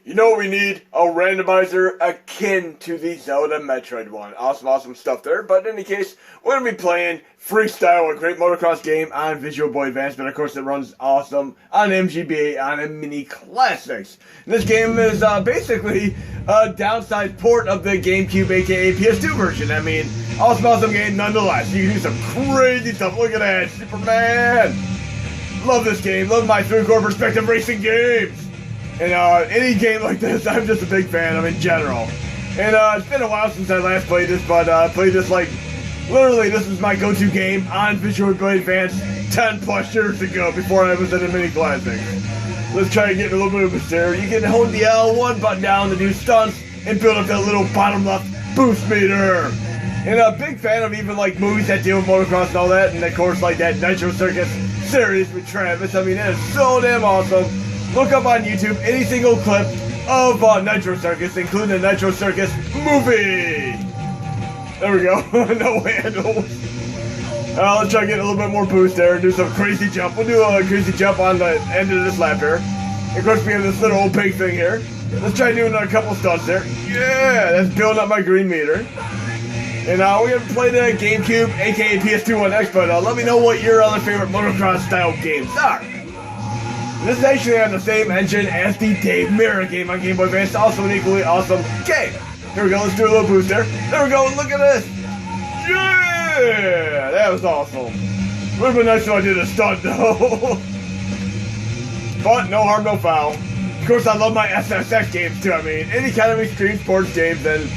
You know what we need? A randomizer akin to the Zelda Metroid one. Awesome stuff there. But in any case, we're going to be playing Freekstyle, a great motocross game on VisualBoy Advance. But of course, it runs awesome on mGBA on a mini classics. And this game is basically a downside port of the Gamecube, aka PS2 version. I mean, awesome game nonetheless. You can do some crazy stuff. Look at that, Superman! Love this game. Love my three-core perspective racing games. And any game like this, I'm just a big fan of in general. And it's been a while since I last played this, but I played this like, literally, this was my go-to game on VisualBoy Advance 10 plus years ago, before I was in a mini classic. Let's try to get a little bit of boost there. You can hold the L1 button down to do stunts and build up that little bottom left boost meter. And a big fan of even like movies that deal with motocross and all that, and of course like that Nitro Circus series with Travis. I mean, it is so damn awesome. Look up on YouTube any single clip of Nitro Circus, including the Nitro Circus movie. There we go. No handles. Let's try to get a little bit more boost there and do some crazy jump. We'll do a crazy jump on the end of this lap here. Of course, we have this little opaque thing here. Let's try doing a couple stunts there. Yeah, that's building up my green meter. And we're going to play the Gamecube, aka PS2 One X, but let me know what your other favorite motocross style games are. This is actually on the same engine as the Dave Mirra game on Game Boy Advance, also an equally awesome game. Here we go, let's do a little boost there. There we go, look at this! Yeah! That was awesome. Would have been nice if I did a stunt though. But no harm, no foul. Of course, I love my SSX games too. I mean, any kind of extreme sports games, and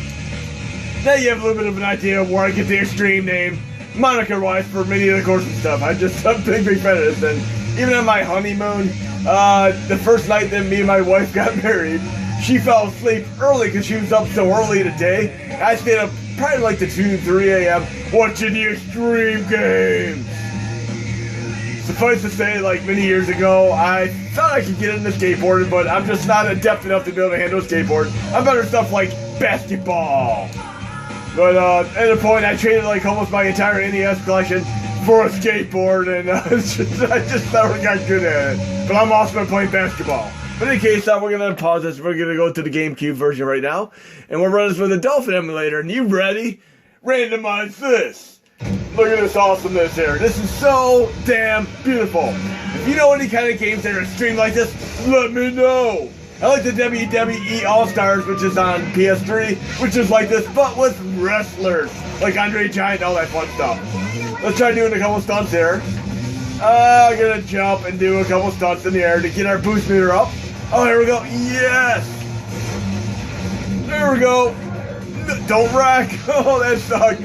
now you have a little bit of an idea of where I get the extreme name, moniker-wise, for many of the courses and stuff. I'm a big fan of this, and even on my honeymoon, the first night that me and my wife got married, she fell asleep early because she was up so early today. I stayed up probably like to 2, 3 a.m. watching the Xtreme Games. Suffice to say, like many years ago, I thought I could get into skateboarding, but I'm just not adept enough to be able to handle a skateboard. I'm better at stuff like basketball. But at a point, I traded like almost my entire NES collection for a skateboard, and I just never got good at it. But I'm awesome at playing basketball. But in any case, we're going to pause this. We're going to go to the GameCube version right now. And we're running this with a Dolphin emulator. And you ready? Randomize this. Look at this awesomeness here. This is so damn beautiful. If you know any kind of games that are extreme like this, let me know. I like the WWE All-Stars, which is on PS3, which is like this, but with wrestlers. Like Andre Giant and all that fun stuff. Let's try doing a couple stunts here. I'm gonna jump and do a couple stunts in the air to get our boost meter up. Oh, here we go. Yes! There we go. Don't wreck. Oh, that sucks.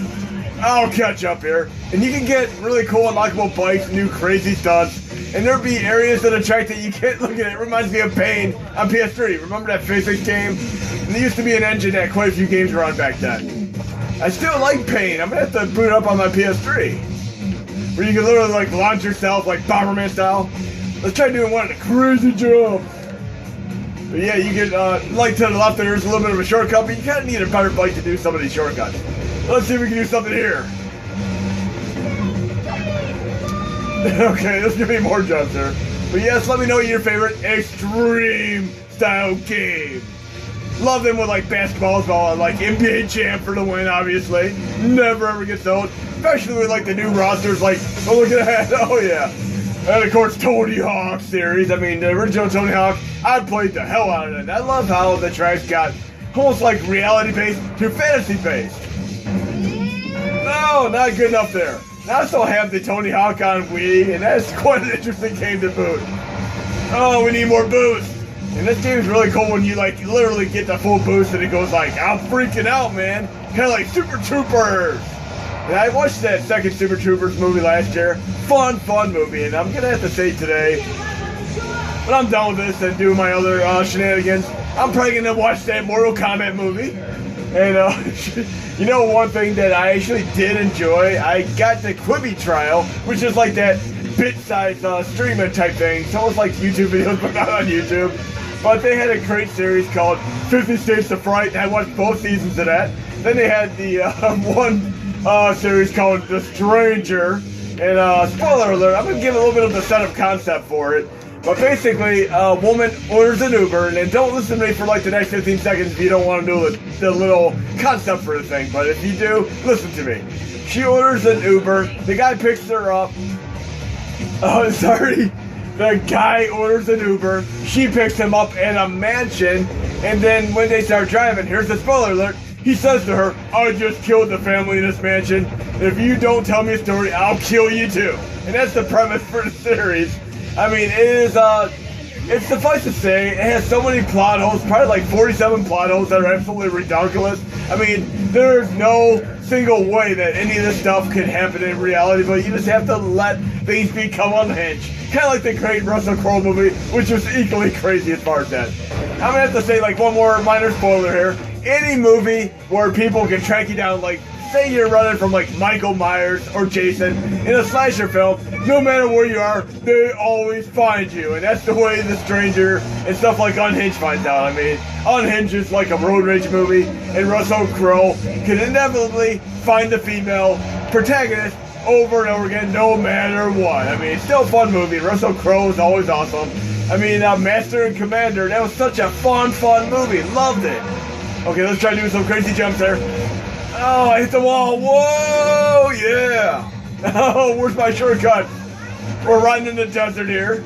I'll catch up here. And you can get really cool unlockable bikes and do crazy stunts. And there'll be areas that attract that you can't look at. It reminds me of Pain on PS3. Remember that physics game? And there used to be an engine that quite a few games were on back then. I still like Pain. I'm gonna have to boot up on my PS3. Where you can literally like launch yourself like Bomberman style. Let's try doing one of the crazy jumps. But yeah, you can like to the left there's a little bit of a shortcut, but you kinda need a better bike to do some of these shortcuts. Let's see if we can do something here. Okay, there's gonna be more jumps here. But yes, let me know your favorite extreme style game. Love them with like basketball as well, like NBA champ for the win, obviously. Never ever gets old. Especially with like the new rosters, like, oh look at that, oh yeah. And of course Tony Hawk series. I mean the original Tony Hawk, I played the hell out of it. I love how the tracks got almost like reality based to fantasy based. No, not good enough there. Now I still have the Tony Hawk on Wii, and that's quite an interesting game to boot. Oh, we need more boost. And this game is really cool when you like literally get the full boost and it goes like, I'm freaking out, man. Kind of like Super Troopers. And I watched that second Super Troopers movie last year. Fun movie. And I'm going to have to say today, when I'm done with this and do my other shenanigans, I'm probably going to watch that Mortal Kombat movie. And you know one thing that I actually did enjoy? I got the Quibi trial, which is like that bit-sized streaming type thing. It's almost like YouTube videos, but not on YouTube. But they had a great series called 50 States to Fright, and I watched both seasons of that. Then they had the one series called The Stranger. And spoiler alert, I'm going to give a little bit of the setup concept for it. But basically, a woman orders an Uber, and don't listen to me for like the next 15 seconds if you don't want to know the little concept for the thing. But if you do, listen to me. She orders an Uber, the guy picks her up. Oh, sorry. The guy orders an Uber, she picks him up in a mansion, and then when they start driving, here's the spoiler alert, he says to her, I just killed the family in this mansion. If you don't tell me a story, I'll kill you too. And that's the premise for the series. I mean, it is, it's suffice to say, it has so many plot holes, probably like 47 plot holes that are absolutely ridiculous. I mean, there's no single way that any of this stuff could happen in reality, but you just have to let things become unhinged. Kind of like the great Russell Crowe movie, which was equally crazy as far as that. I'm gonna have to say like one more minor spoiler here. Any movie where people can track you down, like say you're running from like Michael Myers or Jason in a slasher film, no matter where you are, they always find you. And that's the way The Stranger and stuff like Unhinged finds out. I mean, Unhinged is like a road rage movie, and Russell Crowe can inevitably find the female protagonist over and over again, no matter what. I mean, it's still a fun movie. Russell Crowe is always awesome. I mean, Master and Commander, that was such a fun movie. Loved it. Okay, let's try doing some crazy jumps there. Oh, I hit the wall. Whoa, yeah. Oh, where's my shortcut? We're riding in the desert here.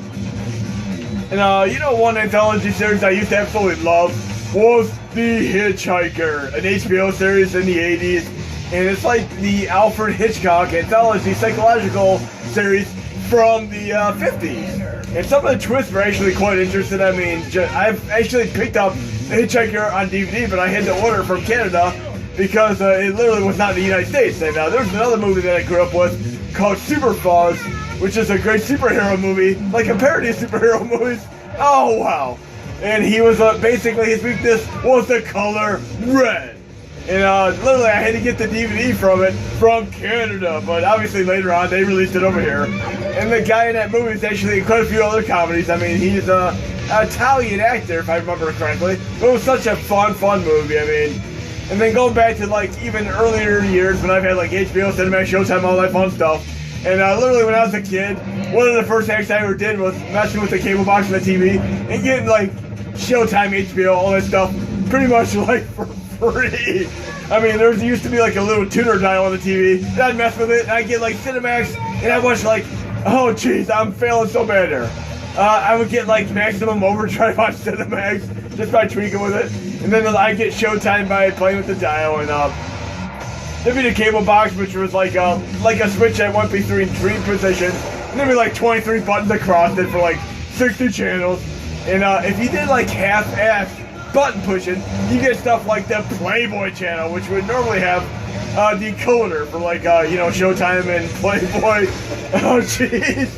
And, you know, one anthology series I used to absolutely love was The Hitchhiker, an HBO series in the 80s. And it's like the Alfred Hitchcock anthology psychological series from the 50s. And some of the twists were actually quite interesting. I mean, I've actually picked up The Hitchhiker on DVD, but I had to order from Canada because it literally was not in the United States. And there was another movie that I grew up with called Super Fuzz, which is a great superhero movie, like a parody of superhero movies. Oh, wow. And he was, basically his weakness was the color red. And literally I had to get the DVD from it from Canada, but obviously later on they released it over here. And the guy in that movie is actually in quite a few other comedies. I mean, he's an Italian actor, if I remember correctly. But it was such a fun movie, I mean. And then going back to like even earlier years when I've had like HBO, Cinemax, Showtime, all that fun stuff. And literally when I was a kid, one of the first acts I ever did was messing with the cable box and the TV and getting like Showtime, HBO, all that stuff pretty much like for free. I mean, there used to be like a little tuner dial on the TV, and I'd mess with it, and I'd get like Cinemax, and I'd watch like, oh jeez, I'm failing so bad here. I would get like Maximum Overdrive on Cinemax just by tweaking with it, and then I'd get Showtime by playing with the dial, and there'd be the cable box, which was like a switch that went between 3 positions, and there'd be like 23 buttons across it for like 60 channels, and if you did like half-ass button pushing, you get stuff like the Playboy channel, which would normally have a decoder for like, you know, Showtime and Playboy. Oh, jeez.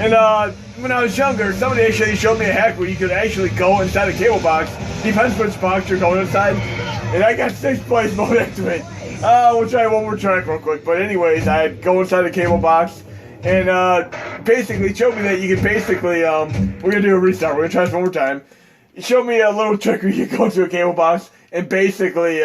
And when I was younger, somebody actually showed me a hack where you could actually go inside a cable box, depends which box you're going inside, and I got 6 place mode activate. We'll try one more track real quick, but anyways, I'd go inside the cable box, and basically showed me that you could basically, we're gonna do a restart, we're gonna try this one more time. He showed me a little trick where you go to a cable box and basically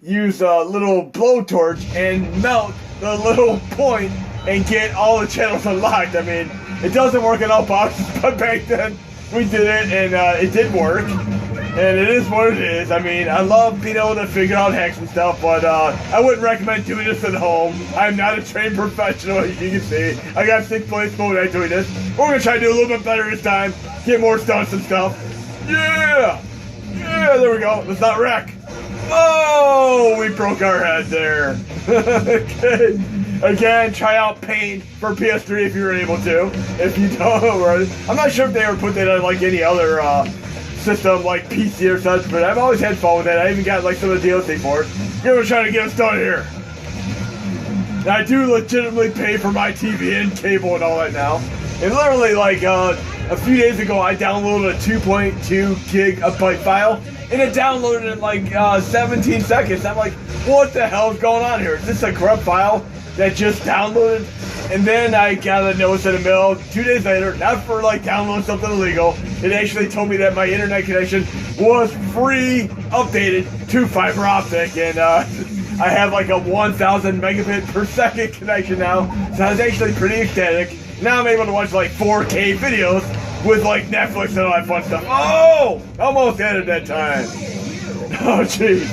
use a little blowtorch and melt the little point and get all the channels unlocked. I mean, it doesn't work in all boxes, but back then we did it and it did work. And it is what it is. I mean, I love being able to figure out hacks and stuff, but I wouldn't recommend doing this at home. I'm not a trained professional, as you can see. I got 6 place mode at doing this. We're going to try to do a little bit better this time, get more stunts and stuff. Yeah! Yeah, there we go. Let's not wreck. Oh, we broke our head there. Okay. Again, try out Paint for PS3 if you're able to. If you don't, right? I'm not sure if they ever put that on like any other system like PC or such, but I've always had fun with that. I even got like some of the DLC for it. We're gonna try to get us done here. And I do legitimately pay for my TV and cable and all that now. And literally like a few days ago, I downloaded a 2.2 gigabyte file, and it downloaded in like 17 seconds. I'm like, what the hell is going on here? Is this a corrupt file that just downloaded? And then I got a notice in the mail 2 days later, not for like downloading something illegal. It actually told me that my internet connection was free updated to fiber optic, and I have like a 1,000 megabit per second connection now, so I was actually pretty ecstatic. Now I'm able to watch like 4K videos with like Netflix and all that fun stuff. Oh, almost ended that time. Oh, jeez.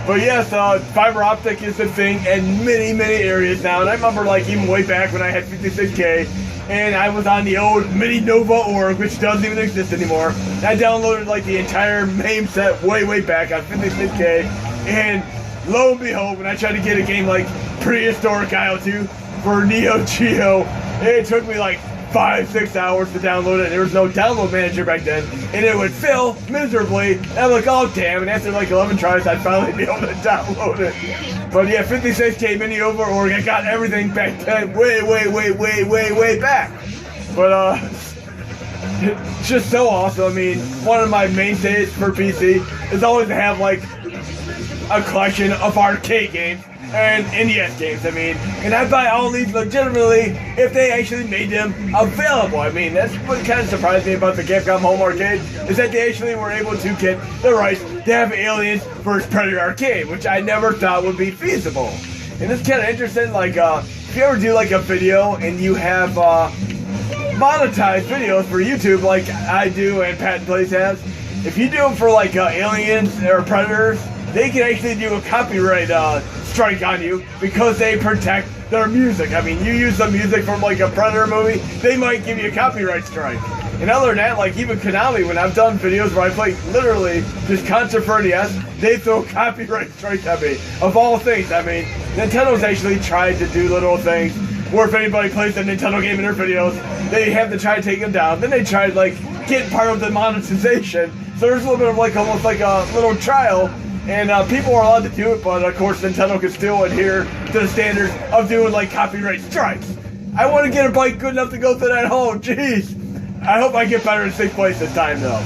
But yes, fiber optic is the thing in many, many areas now. And I remember like even way back when I had 56K and I was on the old Mini Nova org, which doesn't even exist anymore. I downloaded like the entire MAME set way back on 56K. And lo and behold, when I tried to get a game like Prehistoric IO2 for Neo Geo, it took me like 5-6 hours to download it. There was no download manager back then, and it would fill miserably. And I'm like, oh damn! And after like 11 tries, I'd finally be able to download it. But yeah, 56K Mini Over org, I got everything back then, way back. But it's just so awesome. I mean, one of my mainstays for PC is always to have like a collection of arcade games and NES games, I mean, and I buy all these legitimately if they actually made them available. I mean, that's what kind of surprised me about the Capcom Home Arcade, is that they actually were able to get the rights to have Aliens vs. Predator Arcade, which I never thought would be feasible. And it's kind of interesting, like, if you ever do like a video and you have monetized videos for YouTube like I do and Pat and Plays has, if you do them for like Aliens or Predators, they can actually do a copyright strike on you because they protect their music. I mean, you use the music from like a Predator movie, they might give you a copyright strike. And other than that, like even Konami, when I've done videos where I play literally just concert for NES, they throw copyright strikes at me. Of all things, I mean, Nintendo's actually tried to do little things where if anybody plays a Nintendo game in their videos, they have to try to take them down. Then they tried like getting part of the monetization. So there's a little bit of like almost like a little trial. And people are allowed to do it, but of course Nintendo can still adhere to the standards of doing like copyright strikes. I want to get a bike good enough to go through that hole, jeez. I hope I get better in 6th place this time though.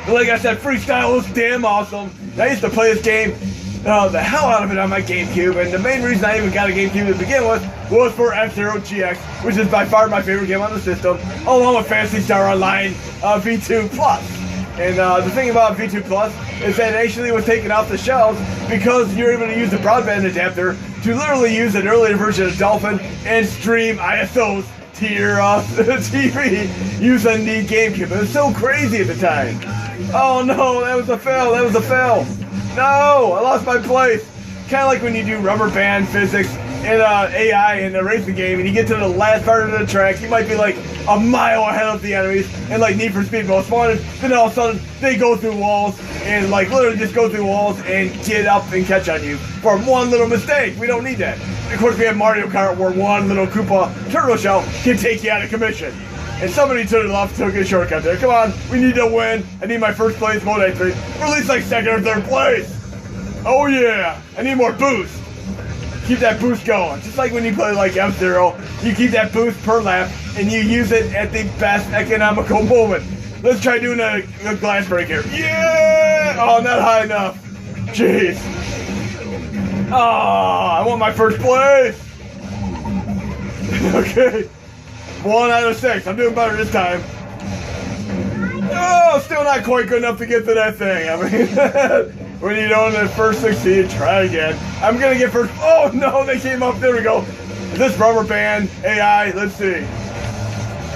But like I said, Freestyle is damn awesome. I used to play this game, the hell out of it on my Gamecube, and the main reason I even got a Gamecube to begin with was for F-Zero GX, which is by far my favorite game on the system, along with Phantasy Star Online V2 Plus. And the thing about V2 Plus is that it actually was taken off the shelves because you're able to use the broadband adapter to literally use an earlier version of Dolphin and stream ISOs to your TV using the Gamecube. It was so crazy at the time. Oh no, that was a fail, No, I lost my place. Kind of like when you do rubber band physics in AI in a racing game and you get to the last part of the track, you might be like a mile ahead of the enemies and like Need for Speed Most Wanted, then all of a sudden they go through walls and like literally just go through walls and get up and catch on you for one little mistake. We don't need that. Of course we have Mario Kart where one little Koopa turtle shell can take you out of commission. And somebody to the left took a shortcut there. Come on, we need to win. I need my first place mode entry, or at least like 2nd or 3rd place. Oh yeah, I need more boost. Keep that boost going. Just like when you play like F-Zero, you keep that boost per lap and you use it at the best economical moment. Let's try doing a glass break here. Yeah! Oh, not high enough. Jeez. Oh, I want my first place. Okay. 1 out of 6. I'm doing better this time. Oh, still not quite good enough to get to that thing. I mean, when you don't first succeed, try again. I'm gonna get first. Oh no, they came up. There we go. Is this rubber band AI? Let's see.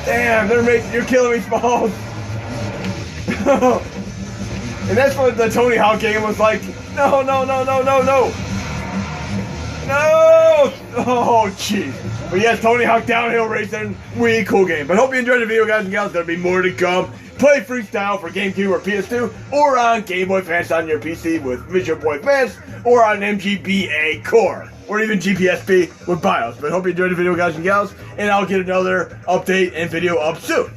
Damn, you're killing me, Smalls. And that's what the Tony Hawk game was like. No. No! Oh, jeez. But yes, Tony Hawk Downhill Racing, really cool game. But hope you enjoyed the video, guys and gals. There'll be more to come. Play Freestyle for GameCube or PS2, or on Game Boy Advance on your PC with VisualBoy Advance, or on mGBA Core, or even GPSP with BIOS. But hope you enjoyed the video, guys and gals, and I'll get another update and video up soon.